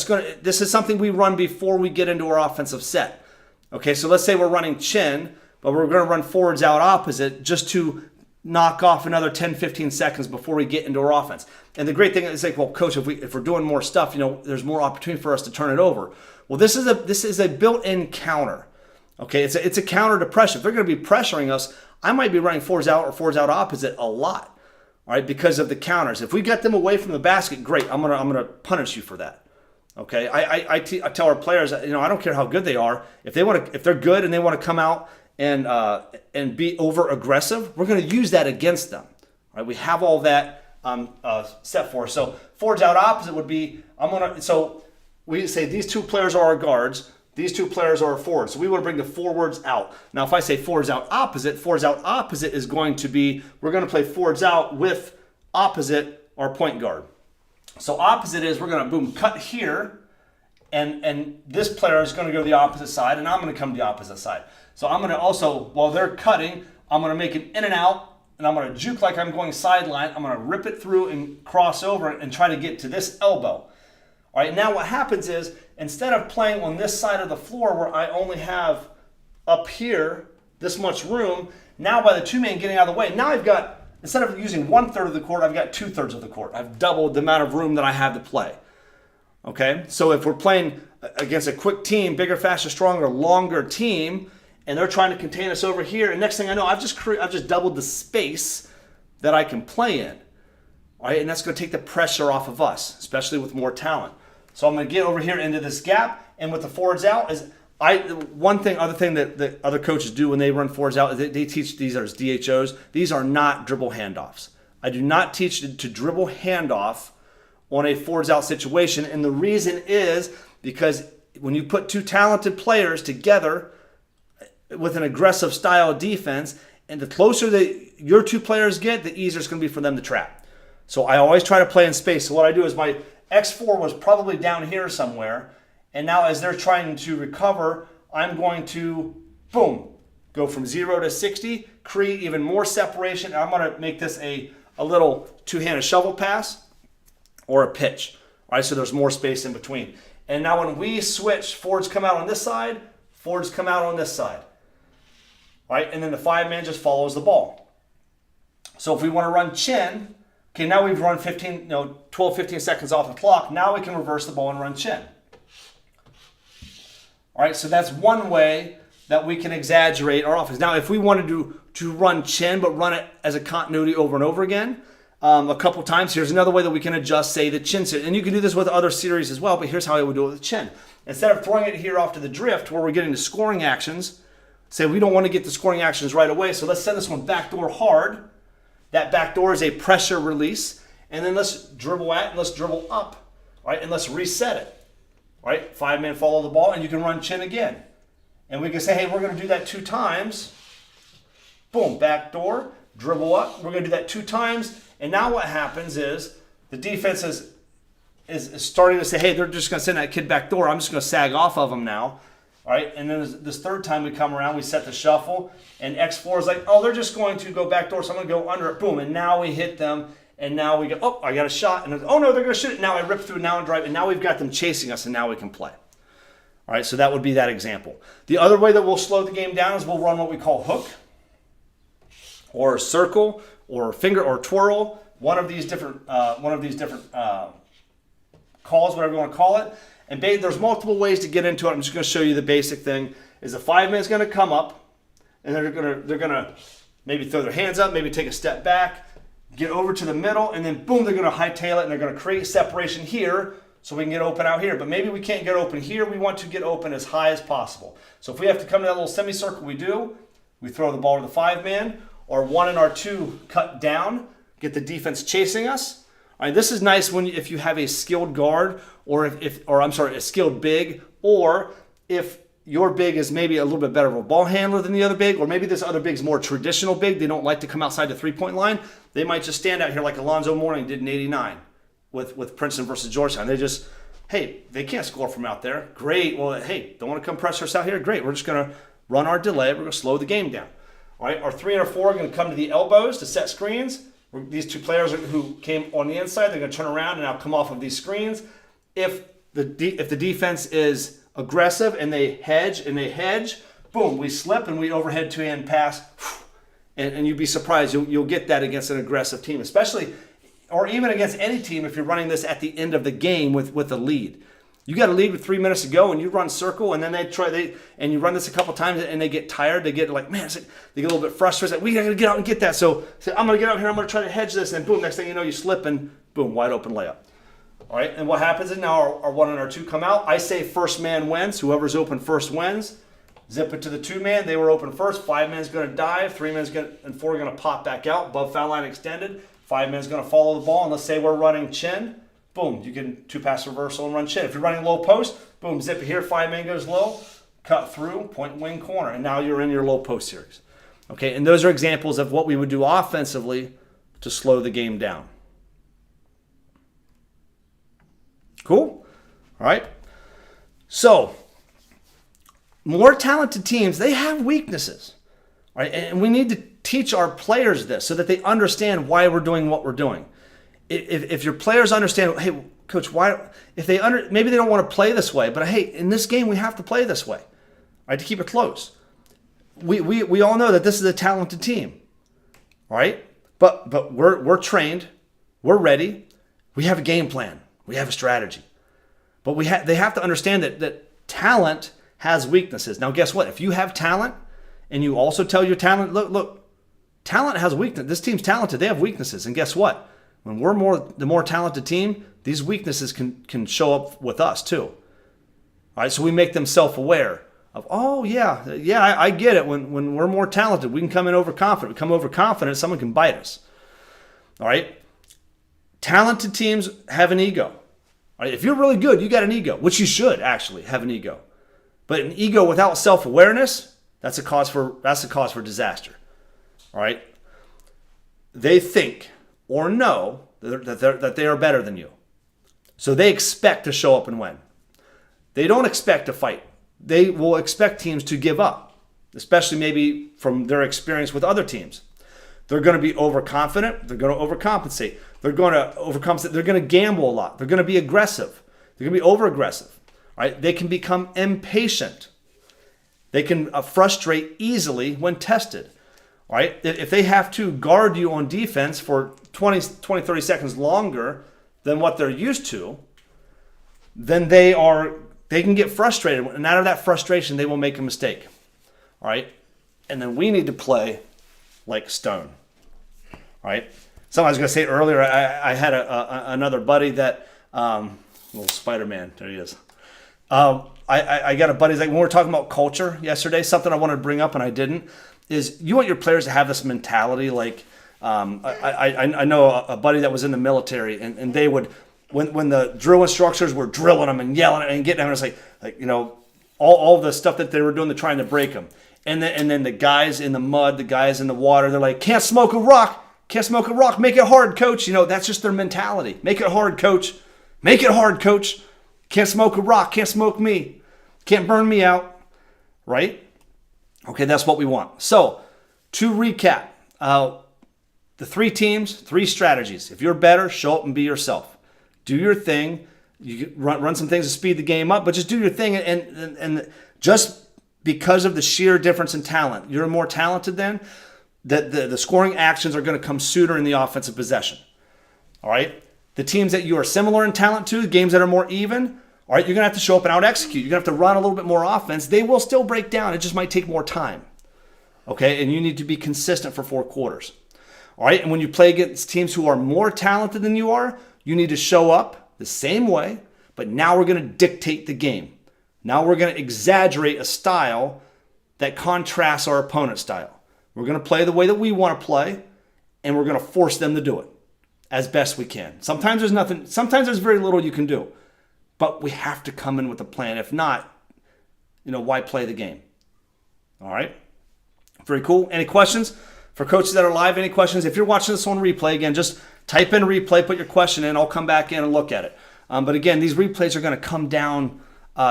this is something we run before we get into our offensive set. Okay, so let's say we're running chin, but we're going to run forwards out opposite just to knock off another 10, 15 seconds before we get into our offense. And the great thing is like, well, coach, if we're doing more stuff, there's more opportunity for us to turn it over. Well, this is a built-in counter. Okay, it's a counter to pressure. If they're going to be pressuring us, I might be running forwards out or forwards out opposite a lot. All right, because of the counters. If we get them away from the basket, great. I'm gonna punish you for that. Okay, I tell our players, I don't care how good they are. If they're good and they want to come out and be over aggressive, we're going to use that against them. All right, we have all that set for us. So forwards out opposite would be so we say these two players are our guards. These two players are our forwards. So we want to bring the forwards out. Now, if I say forwards out opposite is going to be, we're going to play forwards out with opposite our point guard. So opposite is we're going to, cut here, and this player is going to go to the opposite side, and I'm going to come to the opposite side. So I'm going to also, while they're cutting, I'm going to make an in and out, and I'm going to juke like I'm going sideline. I'm going to rip it through and cross over and try to get to this elbow. All right, now what happens is, instead of playing on this side of the floor where I only have up here this much room, now by the two-man getting out of the way, now I've got, instead of using 1/3 of the court, I've got 2/3 of the court. I've doubled the amount of room that I have to play. Okay, so if we're playing against a quick team, bigger, faster, stronger, longer team, and they're trying to contain us over here, and next thing I know, I've just doubled the space that I can play in. All right, and that's going to take the pressure off of us, especially with more talent. So I'm going to get over here into this gap, and with the forwards out is other thing that the other coaches do when they run forwards out is they teach these as DHOs. These are not dribble handoffs. I do not teach to dribble handoff on a forwards out situation, and the reason is because when you put two talented players together with an aggressive style of defense, and the closer that your two players get, the easier it's going to be for them to trap. So I always try to play in space. So what I do is my X4 was probably down here somewhere, and now as they're trying to recover, I'm going to, go from 0 to 60, create even more separation, and I'm going to make this a little two-handed shovel pass or a pitch. All right, so there's more space in between. And now when we switch, forwards come out on this side, forwards come out on this side. All right, and then the five-man just follows the ball. So if we want to run chin, okay, now we've run 12, 15 seconds off the clock. Now we can reverse the ball and run chin. All right, so that's one way that we can exaggerate our offense. Now, if we wanted to run chin, but run it as a continuity over and over again, a couple times, here's another way that we can adjust, say, the chin. And you can do this with other series as well, but here's how I would do it with chin. Instead of throwing it here off to the drift where we're getting the scoring actions, say we don't want to get the scoring actions right away, so let's send this one backdoor hard. That backdoor is a pressure release, and then let's dribble at and let's dribble up, right? And let's reset it, right? Five-man follow the ball, and you can run chin again. And we can say, hey, we're going to do that 2 times. Boom, backdoor, dribble up. We're going to do that 2 times, and now what happens is the defense is starting to say, hey, they're just going to send that kid backdoor. I'm just going to sag off of them now. All right, and then this third time we come around, we set the shuffle, and X4 is like, oh, they're just going to go backdoor, so I'm going to go under it, boom, and now we hit them, and now we go, oh, I got a shot, and oh, no, they're going to shoot it. Now I rip through, now I drive, and now we've got them chasing us, and now we can play. All right, so that would be that example. The other way that we'll slow the game down is we'll run what we call hook, or circle, or finger, or twirl, one of these different calls, whatever you want to call it. And there's multiple ways to get into it. I'm just going to show you the basic thing. Is the five-man is going to come up, and they're going to maybe throw their hands up, maybe take a step back, get over to the middle, and then boom, they're going to hightail it, and they're going to create separation here so we can get open out here. But maybe we can't get open here. We want to get open as high as possible. So if we have to come to that little semicircle, we do. We throw the ball to the five-man, or 1 and our 2 cut down, get the defense chasing us. All right, this is nice if you have a skilled guard or a skilled big, or if your big is maybe a little bit better of a ball handler than the other big, or maybe this other big's more traditional big. They don't like to come outside the three-point line. They might just stand out here like Alonzo Mourning did in '89 with Princeton versus Georgetown. They can't score from out there. Great. Well, hey, don't want to come press us out here? Great. We're just going to run our delay. We're going to slow the game down. All right, our 3 and our 4 are going to come to the elbows to set screens. These two players who came on the inside, they're going to turn around and now come off of these screens. If the defense is aggressive and they hedge, boom, we slip and we overhead two-hand pass. And you'd be surprised. You'll get that against an aggressive team, especially, or even against any team if you're running this at the end of the game with a lead. You got a lead with 3 minutes to go, and you run circle, and then and you run this a couple times, and they get tired. They get like, man, they get a little bit frustrated. We got to get out and get that. So I'm going to get out here. I'm going to try to hedge this, and boom, next thing you know, you slip, and boom, wide open layup. All right, and what happens is now our 1 and our 2 come out. I say first man wins. Whoever's open first wins. Zip it to the 2-man. They were open first. 5-man's going to dive. 3-man's and 4 are going to pop back out. Above foul line extended. 5-man's going to follow the ball. And let's say we're running chin. Boom, you can 2-pass reversal and run chin. If you're running low post, boom, zip it here. 5-man goes low. Cut through, point wing corner. And now you're in your low post series. Okay, and those are examples of what we would do offensively to slow the game down. Cool? All right. So, more talented teams, they have weaknesses. All right? And we need to teach our players this so that they understand why we're doing what we're doing. If your players understand, hey, coach, why? Maybe they don't want to play this way, but hey, in this game we have to play this way, all right, to keep it close. We all know that this is a talented team, all right? But we're trained, we're ready, we have a game plan, we have a strategy. But they have to understand that talent has weaknesses. Now, guess what? If you have talent and you also tell your talent, look, talent has weakness. This team's talented. They have weaknesses. And guess what? When we're the more talented team, these weaknesses can show up with us too. All right, so we make them self-aware of, oh, yeah, I get it. When we're more talented, we can come in overconfident. We come overconfident, someone can bite us. All right? Talented teams have an ego. All right? If you're really good, you got an ego, which you should actually have an ego. But an ego without self-awareness, that's a cause for disaster. All right? They think or know that they are better than you. So they expect to show up and win. They don't expect to fight. They will expect teams to give up, especially maybe from their experience with other teams. They're going to be overconfident. They're going to overcompensate. They're going to overcompensate. They're going to gamble a lot. They're going to be aggressive. They're going to be over-aggressive. Right? They can become impatient. They can frustrate easily when tested. Right? If they have to guard you on defense for 20, 30 seconds longer than what they're used to, then they can get frustrated. And out of that frustration, they will make a mistake. All right? And then we need to play like stone. All right? Something I was going to say earlier, I had another buddy that, little Spider-Man, there he is. I got a buddy, like when we were talking about culture yesterday, something I wanted to bring up and I didn't, is you want your players to have this mentality. Like I know a buddy that was in the military, and they would, when the drill instructors were drilling them and yelling and getting them, it's like you know, all the stuff that they were doing, they're trying to break them. And then the guys in the mud, the guys in the water, they're like, can't smoke a rock, make it hard, coach. You know, that's just their mentality. Make it hard, coach. Make it hard, coach. Can't smoke a rock, can't smoke me, can't burn me out, right? Okay, that's what we want. So, to recap, the 3 teams, 3 strategies. If you're better, show up and be yourself. Do your thing. You run some things to speed the game up, but just do your thing. And just because of the sheer difference in talent, you're more talented than, the scoring actions are going to come sooner in the offensive possession. All right? The teams that you are similar in talent to, the games that are more even, all right, you're going to have to show up and out-execute. You're going to have to run a little bit more offense. They will still break down. It just might take more time. Okay? And you need to be consistent for 4 quarters. All right? And when you play against teams who are more talented than you are, you need to show up the same way, but now we're going to dictate the game. Now we're going to exaggerate a style that contrasts our opponent's style. We're going to play the way that we want to play, and we're going to force them to do it. as best we can. Sometimes there's nothing, sometimes there's very little you can do, but we have to come in with a plan. If not, why play the game? All right. Very cool. Any questions for coaches that are live? Any questions? If you're watching this on replay, again, just type in replay, put your question in. I'll come back in and look at it. But again, these replays are going to come down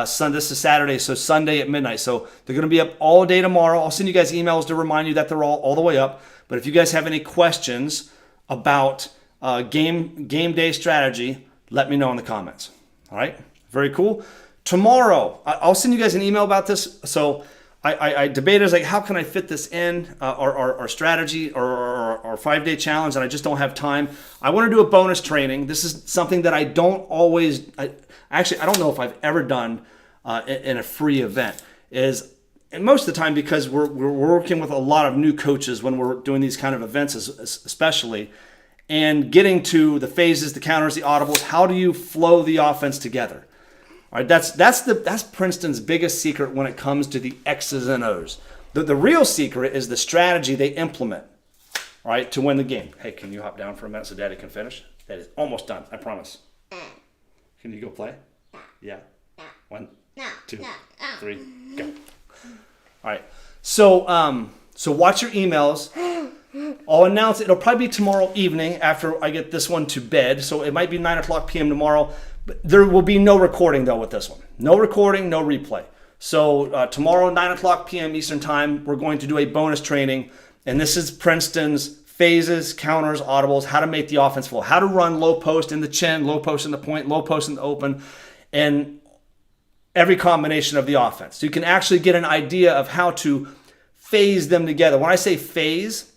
Sunday. This is Saturday, so Sunday at midnight. So they're going to be up all day tomorrow. I'll send you guys emails to remind you that they're all the way up. But if you guys have any questions about game day strategy, let me know in the comments. All right? Very cool. Tomorrow, I'll send you guys an email about this. So I debated, like, how can I fit this in, our strategy or our 5-day challenge, and I just don't have time. I want to do a bonus training. This is something that I don't always, I don't know if I've ever done in a free event. And most of the time, because we're working with a lot of new coaches when we're doing these kind of events, especially, and getting to the phases, the counters, the audibles. How do you flow the offense together? All right, that's Princeton's biggest secret when it comes to the X's and O's. The real secret is the strategy they implement, all right, to win the game. Hey, can you hop down for a minute so Daddy can finish? That is almost done, I promise. Can you go play? Yeah. 1, 2, 3, go. All right. So watch your emails. I'll announce it. It'll probably be tomorrow evening after I get this one to bed. So it might be 9:00 p.m. tomorrow. But there will be no recording, though, with this one. No recording, no replay. So tomorrow, 9:00 p.m. Eastern Time, we're going to do a bonus training. And this is Princeton's phases, counters, audibles, how to make the offense flow, how to run low post in the chin, low post in the point, low post in the open, and every combination of the offense. So you can actually get an idea of how to phase them together. When I say phase,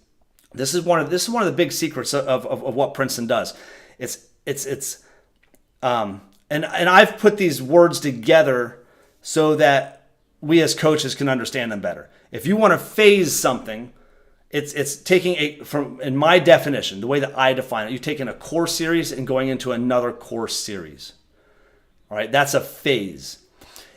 this is one of the big secrets of what Princeton does. And I've put these words together so that we as coaches can understand them better. If you want to phase something, it's taking in my definition, the way that I define it, you're taking a core series and going into another core series. All right, that's a phase.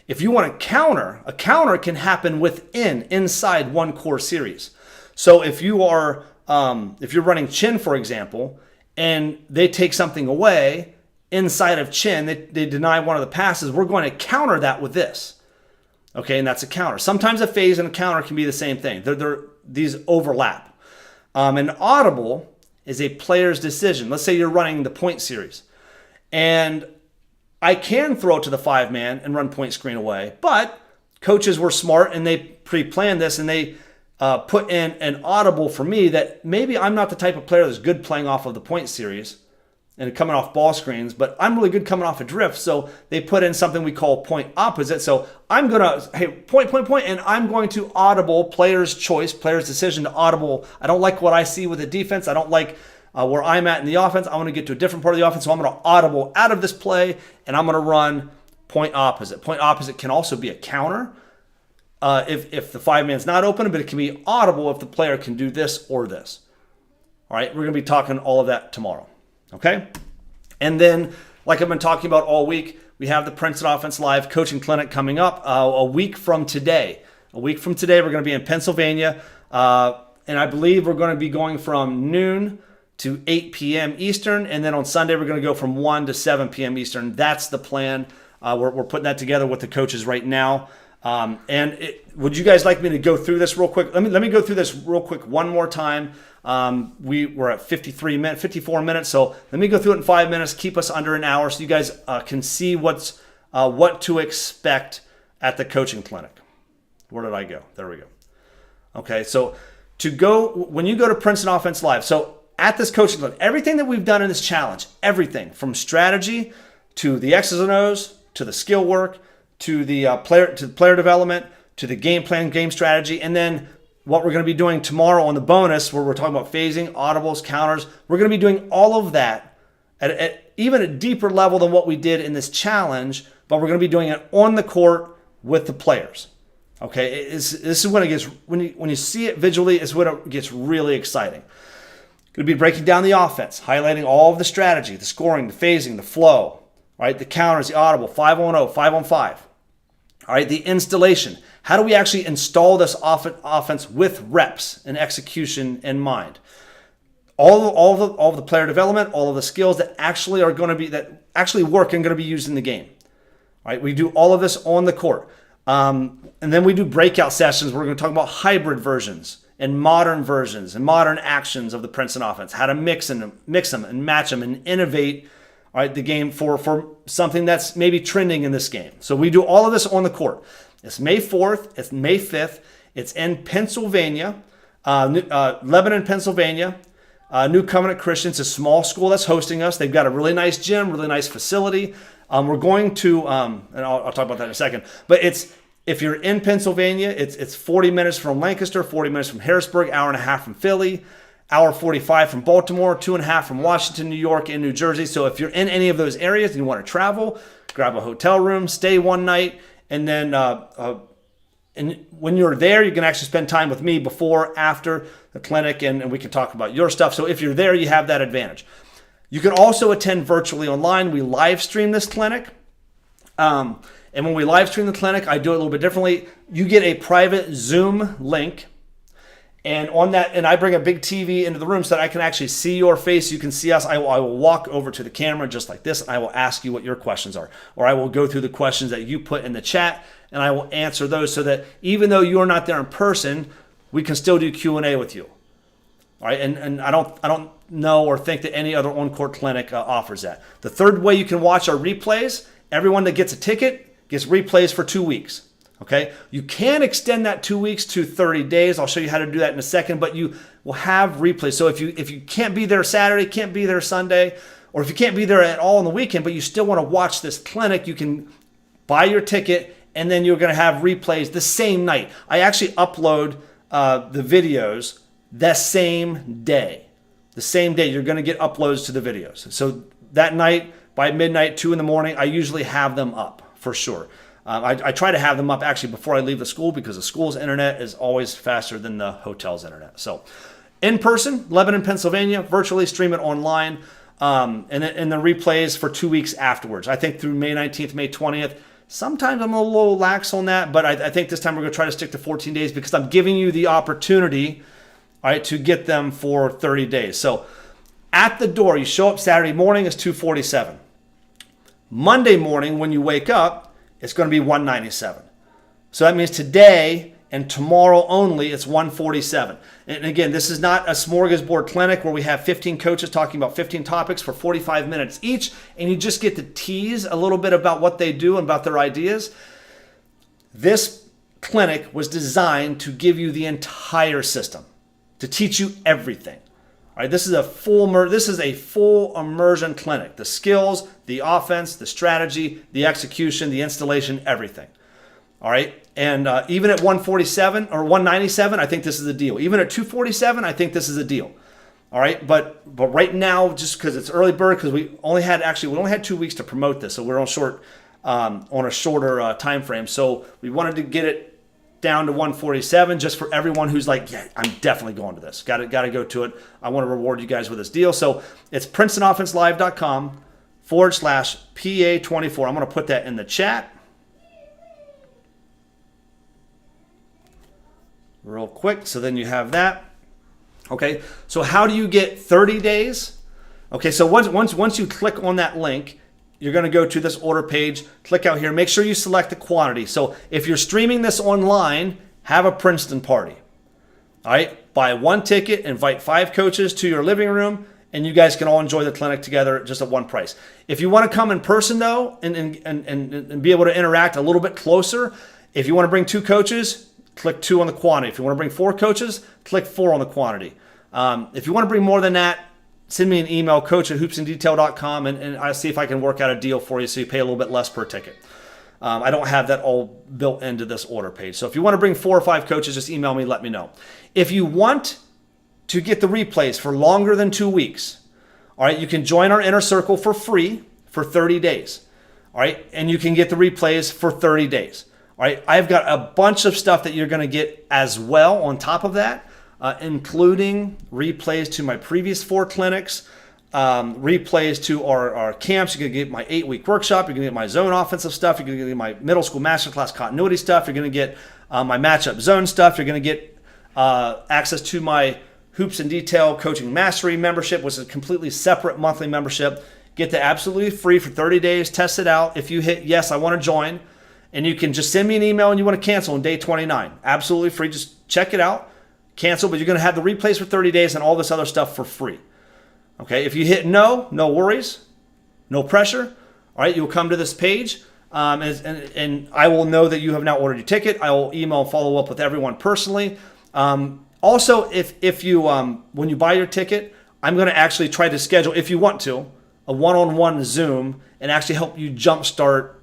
If you want a counter can happen inside one core series. So if you're running chin, for example, and they take something away inside of chin, they deny one of the passes, we're going to counter that with this. Okay, and that's a counter. Sometimes a phase and a counter can be the same thing. These overlap. An audible is a player's decision. Let's say you're running the point series, and I can throw it to the 5-man and run point screen away, but coaches were smart and they pre-planned this and they put in an audible for me that maybe I'm not the type of player that's good playing off of the point series and coming off ball screens, but I'm really good coming off a drift. So they put in something we call point opposite. So I'm going to, point, and I'm going to audible, player's choice, player's decision to audible. I don't like what I see with the defense. I don't like where I'm at in the offense. I want to get to a different part of the offense. So I'm going to audible out of this play, and I'm going to run point opposite. Point opposite can also be a counter if the 5-man's not open, but it can be audible if the player can do this or this. All right, we're going to be talking all of that tomorrow. Okay? And then, like I've been talking about all week, we have the Princeton Offense Live Coaching Clinic coming up a week from today. A week from today, we're going to be in Pennsylvania. And I believe we're going to be going from noon to 8 p.m. Eastern. And then on Sunday, we're going to go from 1 to 7 p.m. Eastern. That's the plan. We're putting that together with the coaches right now. Would you guys like me to go through this real quick? Let me go through this real quick one more time. We're at 54 minutes. So let me go through it in 5 minutes, keep us under an hour so you guys can see what to expect at the coaching clinic. Where did I go? There we go. Okay. So when you go to Princeton Offense Live, so at this coaching clinic, everything that we've done in this challenge, everything from strategy to the X's and O's, to the skill work, to the player development, to the game plan, game strategy, and then what we're going to be doing tomorrow on the bonus, where we're talking about phasing, audibles, counters. We're going to be doing all of that at even a deeper level than what we did in this challenge, but we're going to be doing it on the court with the players. Okay, this is when it gets, when you see it visually, is when it gets really exciting. Going to be breaking down the offense, highlighting all of the strategy, the scoring, the phasing, the flow, right? The counters, the audible, 5-on-0, 5-on-5. All right, the installation. How do we actually install this offense with reps and execution in mind? all of the player development, all of the skills that actually are going to be that actually work and going to be used in the game. All right, we do all of this on the court, and then we do breakout sessions. We're going to talk about hybrid versions and modern actions of the Princeton offense, how to mix them and match them and innovate. All right, the game for something that's maybe trending in this game. So we do all of this on the court. It's May 4th. It's May 5th. It's in Pennsylvania, Lebanon, Pennsylvania. New Covenant Christians, a small school that's hosting us. They've got a really nice gym, really nice facility. We're going to, and I'll talk about that in a second. But if you're in Pennsylvania, it's 40 minutes from Lancaster, 40 minutes from Harrisburg, hour and a half from Philly, hour 45 from Baltimore, 2.5 from Washington, New York, and New Jersey. So if you're in any of those areas and you want to travel, grab a hotel room, stay one night, and then and when you're there, you can actually spend time with me before, after the clinic, and we can talk about your stuff. So if you're there, you have that advantage. You can also attend virtually online. We live stream this clinic. And when we live stream the clinic, I do it a little bit differently. You get a private Zoom link. And on that, and I bring a big TV into the room so that I can actually see your face. You can see us. I will walk over to the camera just like this, and I will ask you what your questions are. Or I will go through the questions that you put in the chat, and I will answer those so that even though you're not there in person, we can still do Q&A with you. All right, and I don't know or think that any other on-court clinic offers that. The third way you can watch our replays, everyone that gets a ticket gets replays for 2 weeks. Okay, you can extend that 2 weeks to 30 days. I'll show you how to do that in a second, but you will have replays. So if you can't be there Saturday, can't be there Sunday, or if you can't be there at all on the weekend, but you still want to watch this clinic, you can buy your ticket, and then you're going to have replays the same night. I actually upload the videos the same day. The same day you're going to get uploads to the videos. So that night, by midnight, 2 in the morning, I usually have them up for sure. I try to have them up actually before I leave the school because the school's internet is always faster than the hotel's internet. So in person, Lebanon, Pennsylvania, virtually stream it online, and the replays for 2 weeks afterwards. I think through May 19th, May 20th. Sometimes I'm a little lax on that, but I think this time we're going to try to stick to 14 days because I'm giving you the opportunity, all right, to get them for 30 days. So at the door, you show up Saturday morning, it's $247. Monday morning when you wake up, it's going to be $197. So that means today and tomorrow only, it's $147. And again, this is not a smorgasbord clinic where we have 15 coaches talking about 15 topics for 45 minutes each, and you just get to tease a little bit about what they do and about their ideas. This clinic was designed to give you the entire system, to teach you everything. All right, this is a full immersion clinic. The skills, the offense, the strategy, the execution, the installation, everything. All right, and even at 147 or 197, I think this is a deal. Even at 247, I think this is a deal. All right, but right now, just because it's early bird, because we only had 2 weeks to promote this, so we're on a shorter time frame. So we wanted to get it down to 147 just for everyone who's like, yeah, I'm definitely going to this. Got to go to it. I want to reward you guys with this deal. So it's PrincetonOffenseLive.com/PA24. I'm going to put that in the chat real quick. So then you have that. Okay. So how do you get 30 days? Okay. So once you click on that link, you're going to go to this order page, click out here, make sure you select the quantity. So if you're streaming this online, have a Princeton party. All right, buy one ticket, invite 5 coaches to your living room, and you guys can all enjoy the clinic together just at one price. If you want to come in person though, and be able to interact a little bit closer, if you want to bring 2 coaches, click 2 on the quantity. If you want to bring 4 coaches, click 4 on the quantity. If you want to bring more than that, send me an email, coach@hoopsindetail.com, and I'll see if I can work out a deal for you so you pay a little bit less per ticket. I don't have that all built into this order page. So if you want to bring 4 or 5 coaches, just email me, let me know. If you want to get the replays for longer than 2 weeks, all right, you can join our inner circle for free for 30 days. All right, and you can get the replays for 30 days. All right, I've got a bunch of stuff that you're going to get as well on top of that. Including replays to my previous 4 clinics, replays to our camps. You're going to get my 8-week workshop. You're going to get my zone offensive stuff. You're going to get my middle school masterclass continuity stuff. You're going to get my matchup zone stuff. You're going to get access to my Hoops in Detail Coaching Mastery membership, which is a completely separate monthly membership. Get that absolutely free for 30 days. Test it out. If you hit yes, I want to join, and you can just send me an email and you want to cancel on day 29. Absolutely free. Just check it out. Cancel, but you're going to have the replays for 30 days and all this other stuff for free. Okay, if you hit no, no worries, no pressure. All right, you'll come to this page, and I will know that you have now ordered your ticket. I will email and follow up with everyone personally. Also, if you when you buy your ticket, I'm going to actually try to schedule, if you want to, a one-on-one Zoom and actually help you jumpstart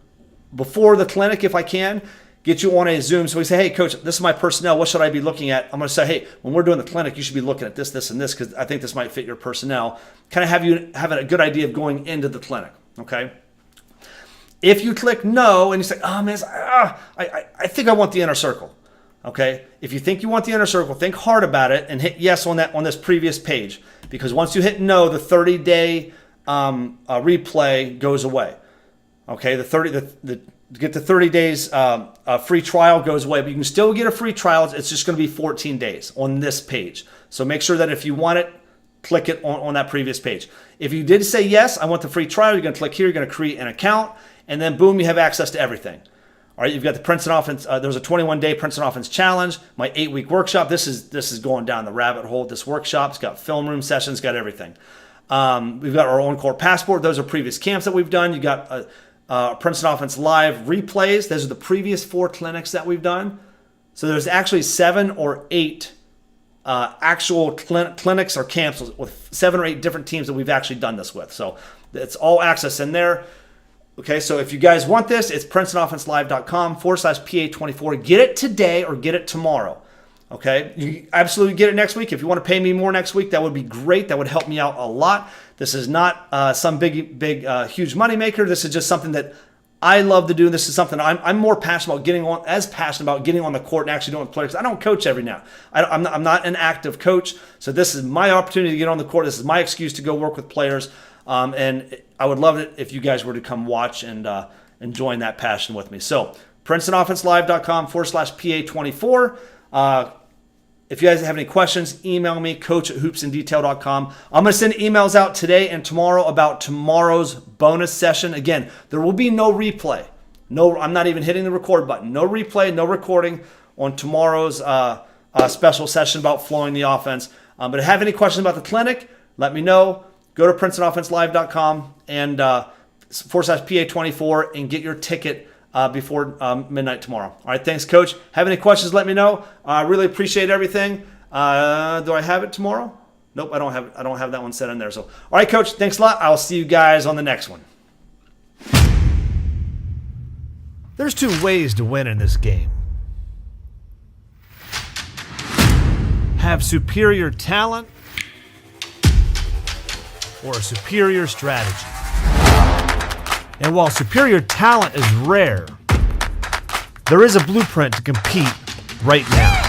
before the clinic if I can. Get you on a Zoom. So we say, hey, coach, this is my personnel. What should I be looking at? I'm going to say, hey, when we're doing the clinic, you should be looking at this, this, and this, because I think this might fit your personnel. Kind of have you having a good idea of going into the clinic, okay? If you click no and you say, oh, man, I think I want the inner circle, okay? If you think you want the inner circle, think hard about it and hit yes on this previous page, because once you hit no, the 30-day replay goes away, okay? Get the 30 days free trial goes away, but you can still get a free trial. It's just going to be 14 days on this page. So make sure that if you want it, click it on that previous page. If you did say yes, I want the free trial, you're going to click here, you're going to create an account, and then boom, you have access to everything. All right, you've got the Princeton Offense. There's a 21-day Princeton Offense Challenge, my 8-week workshop. This is going down the rabbit hole. This workshop, it's got film room sessions, got everything. We've got our on-court passport. Those are previous camps that we've done. You got Princeton Offense Live replays. Those are the previous 4 clinics that we've done. So there's actually 7 or 8 actual clinics or camps with 7 or 8 different teams that we've actually done this with. So it's all access in there. Okay, so if you guys want this, it's PrincetonOffenseLive.com/PA24. Get it today or get it tomorrow. Okay, you absolutely get it next week. If you want to pay me more next week, that would be great. That would help me out a lot. This is not some big, huge money maker. This is just something that I love to do. This is something I'm more passionate about getting on, the court and actually doing with players. I don't coach every now. I'm not an active coach, so this is my opportunity to get on the court. This is my excuse to go work with players, and I would love it if you guys were to come watch and join that passion with me. So PrincetonOffenseLive.com/PA24. If you guys have any questions, email me, coach@hoopsindetail.com. I'm going to send emails out today and tomorrow about tomorrow's bonus session. Again, there will be no replay. No, I'm not even hitting the record button. No replay, no recording on tomorrow's special session about flowing the offense. But if you have any questions about the clinic, let me know. Go to PrincetonOffenseLive.com and /PA24 and get your ticket before midnight tomorrow. All right, thanks, Coach. Have any questions, let me know. I really appreciate everything. Do I have it tomorrow? Nope, I don't have that one set in there. So, all right, Coach, thanks a lot. I'll see you guys on the next one. There's 2 ways to win in this game. Have superior talent or a superior strategy. And while superior talent is rare, there is a blueprint to compete right now.